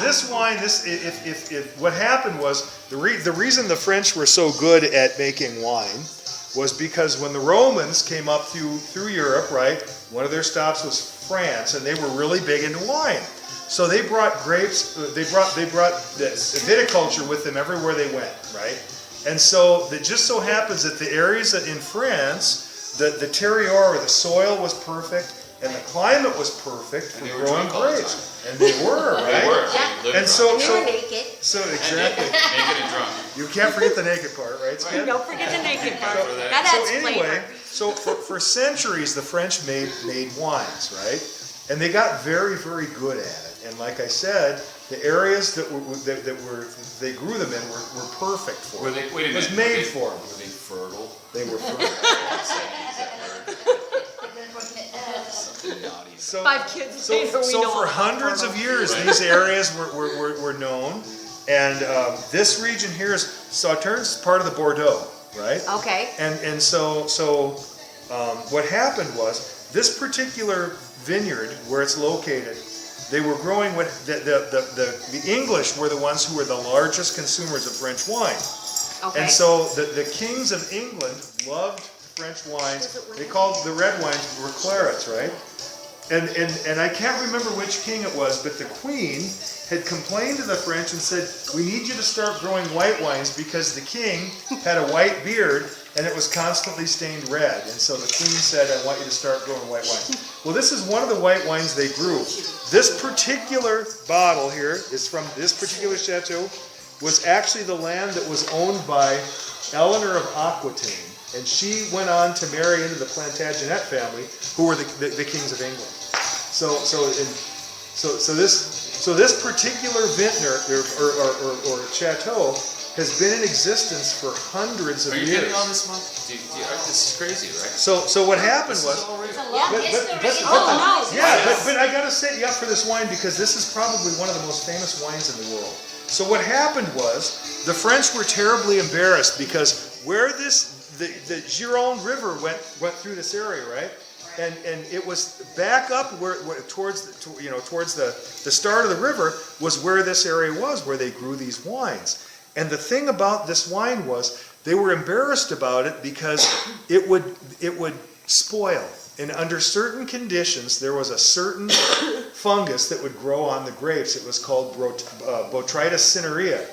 this wine, if what happened was the reason the French were so good at making wine was because when the Romans came up through Europe, right, one of their stops was France, and they were really big into wine. So they brought grapes. They brought the viticulture with them everywhere they went, right? And so it just so happens that the areas that in France, the terroir or the soil was perfect, and the climate was perfect for growing grapes. And they were, right? They were. And so naked. So exactly. Naked and drunk. You can't forget the naked part, right? Right. Don't forget the naked part. That So adds anyway, flavor. so for centuries the French made wines, right? And they got very, very good at it. And like I said, the areas that they grew them in were perfect for them. It was made for them. Were they fertile? They were fertile. So, 5 kids later, we know for about hundreds of years, these areas were known. And this region here is Sauternes, part of the Bordeaux, right? Okay. And so what happened was this particular vineyard where it's located, they were growing what the English were the ones who were the largest consumers of French wine. Okay. And so the kings of England loved French wines. They called the red wines were clarets, right? And I can't remember which king it was, but the queen had complained to the French and said, we need you to start growing white wines because the king had a white beard and it was constantly stained red. And so the queen said, I want you to start growing white wines. Well, this is one of the white wines they grew. This particular bottle here is from this particular chateau, was actually the land that was owned by Eleanor of Aquitaine. And she went on to marry into the Plantagenet family, who were the kings of England. So this particular vintner or chateau has been in existence for hundreds of years. Are you getting on this month? This is crazy, right? So what happened was, but I gotta set you up for this wine because this is probably one of the most famous wines in the world. So what happened was the French were terribly embarrassed because where the Gironde River went through this area, right? And it was back up where towards the start of the river was where this area was, where they grew these wines. And the thing about this wine was they were embarrassed about it because it would spoil. And under certain conditions, there was a certain fungus that would grow on the grapes. It was called Botrytis cinerea,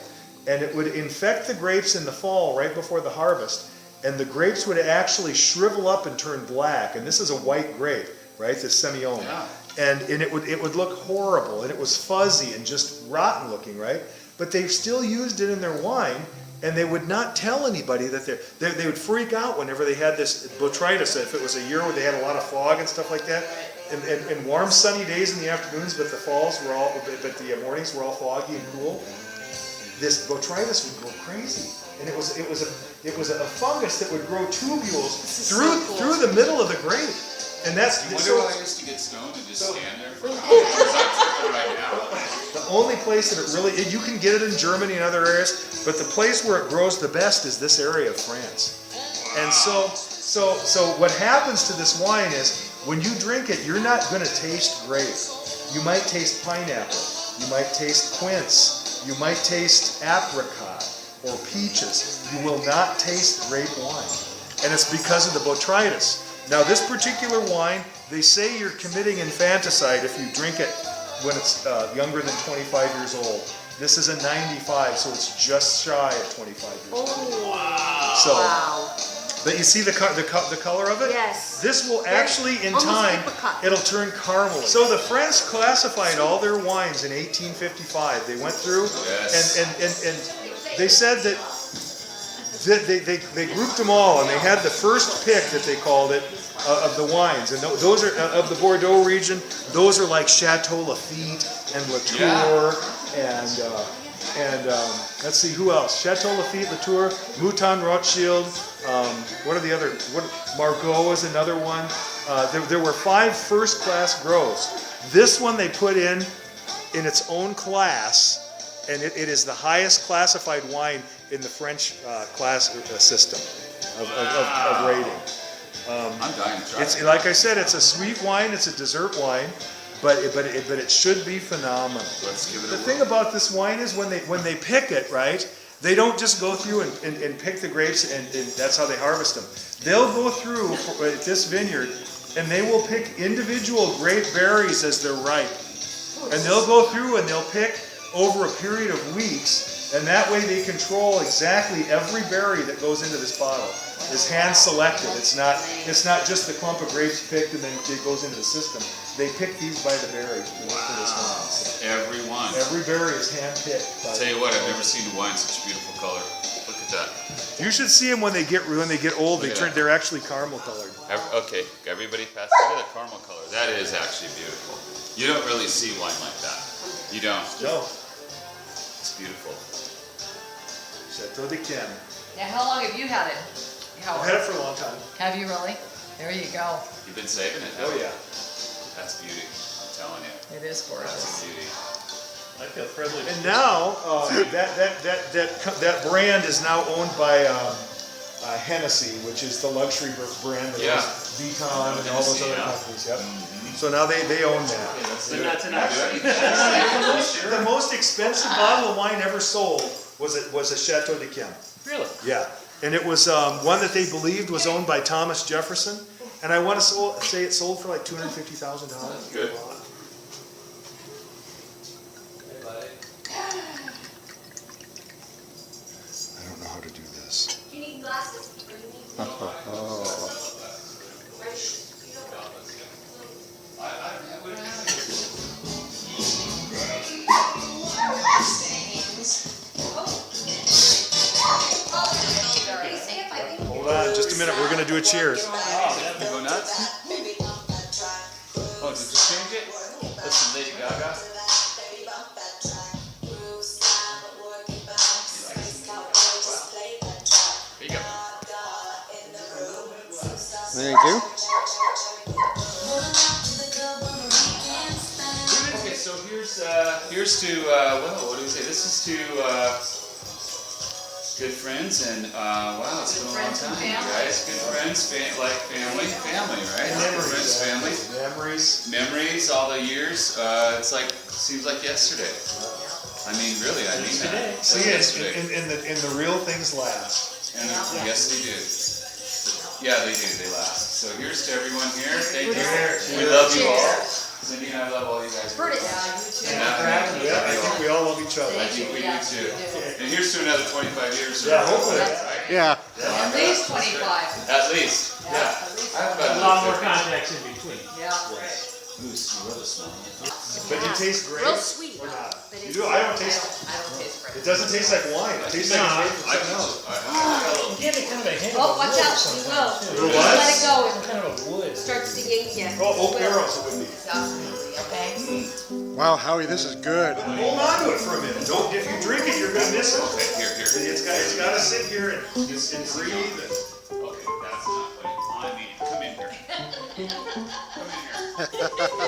and it would infect the grapes in the fall, right before the harvest. And the grapes would actually shrivel up and turn black. And this is a white grape, right? The Semillon. Yeah. And it would look horrible, and it was fuzzy and just rotten looking, right? But they still used it in their wine, and they would not tell anybody that they would freak out whenever they had this botrytis. If it was a year where they had a lot of fog and stuff like that, and warm sunny days in the afternoons, but the mornings were all foggy and cool. This botrytis would go crazy. And it was a fungus that would grow tubules through the middle of the grape, and that's. You wonder why I used to get stoned and just stand there for hours. Right now. The only place that it really, you can get it in Germany and other areas, but the place where it grows the best is this area of France. Wow. And so what happens to this wine is when you drink it, you're not going to taste grape. You might taste pineapple. You might taste quince. You might taste apricot or peaches. You will not taste grape wine. And it's because of the botrytis. Now this particular wine, they say you're committing infanticide if you drink it when it's younger than 25 years old. This is a 95, so it's just shy of 25 years old. Oh, wow. So, wow. But you see the color of it? Yes. This will actually, in time, it'll turn caramel. So the French classified all their wines in 1855. They went through, yes. and they said that they grouped them all, and they had the first pick that they called it of the wines, and those are of the Bordeaux region. Those are like Chateau Lafite and Latour, and let's see who else. Chateau Lafite, Latour, Mouton Rothschild. What are the other? Margaux is another one. There were 5 first-class groves. This one they put in its own class, and it is the highest classified wine in the French class system of rating. I'm dying to try It's it. like I said, it's a sweet wine. It's a dessert wine. but it should be phenomenal. Let's give it The a thing about this wine is when they pick it, right? They don't just go through and pick the grapes and that's how they harvest them. They'll go through at this vineyard and they will pick individual grape berries as they're ripe. And they'll go through and they'll pick over a period of weeks, and that way they control exactly every berry that goes into this bottle. It's hand selected. It's not just the clump of grapes picked and then it goes into the system. They pick these by the berry for this wine. So Every one. every berry is hand picked. Tell you what, I've never seen a wine such a beautiful color. Look at that. You should see them when they get old. Look at that. They're actually caramel colored. Okay, everybody pass. Look at the caramel color. That is actually beautiful. You don't really see wine like that. You don't. No, It's beautiful. Chateau D Yquem. Now, how long have you had it? I've had it for a long time. Have you really? There you go. You've been saving it. Oh haven't you? yeah. That's beauty. I'm telling you. It is That's gorgeous. a beauty. I feel privileged. And now that brand is now owned by Hennessy, which is the luxury brand that Yeah. owns Vuitton and all those Hennessy, other yeah. companies. Yep. So now they own that. But not tonight. The most expensive bottle of wine ever sold was a Chateau D Yquem. Really? Yeah, and it was one that they believed was owned by Thomas Jefferson, and I want to say it sold for like $250,000. Good. I don't know how to do this. You need glasses? Or you need Pretty safe, I think. Hold on, just a minute. We're gonna do a cheers. You go nuts? Oh, did you change it? That's from Lady Gaga. Here you go. Thank you. Okay, so here's to what do we say? This is to good friends and wow, it's been a long time, you guys. Good friends, family, right? Good friends, family, memories, all the years. It's like seems like yesterday. I mean, really, I mean that. It's like yesterday. And the real things last. And yes, they do. Yeah, they do. They last. So here's to everyone here. Thank you. We love you all. Cindy and I love all you guys. Pretty. And I think Yeah, I think we all love each other. I think we do too. And here's to another 25 years. Yeah, hopefully. Right? Yeah. At least 25. At least. Yeah. At least. I have A about lot more another 50. contacts in between. Yeah. Moose, you love the smell. But you taste great. Real sweet. Or not? But You it's- do? I don't taste. I don't taste great. It doesn't taste like wine. It tastes like No, it's made I from can. something else. I got a little. You get it kind of a hint Oh, of watch wood out, you sometimes, will. too. The what? Let it go. Kind of a wood. It starts to yank you. Oh, oak barrels it would be. Okay. Wow, Howie, this is good. Hold on to it for a minute. Don't. If you drink it, you're gonna miss it. Okay, here. It's got to sit here and breathe. Okay, that's not what I mean. Come in here. Come in here.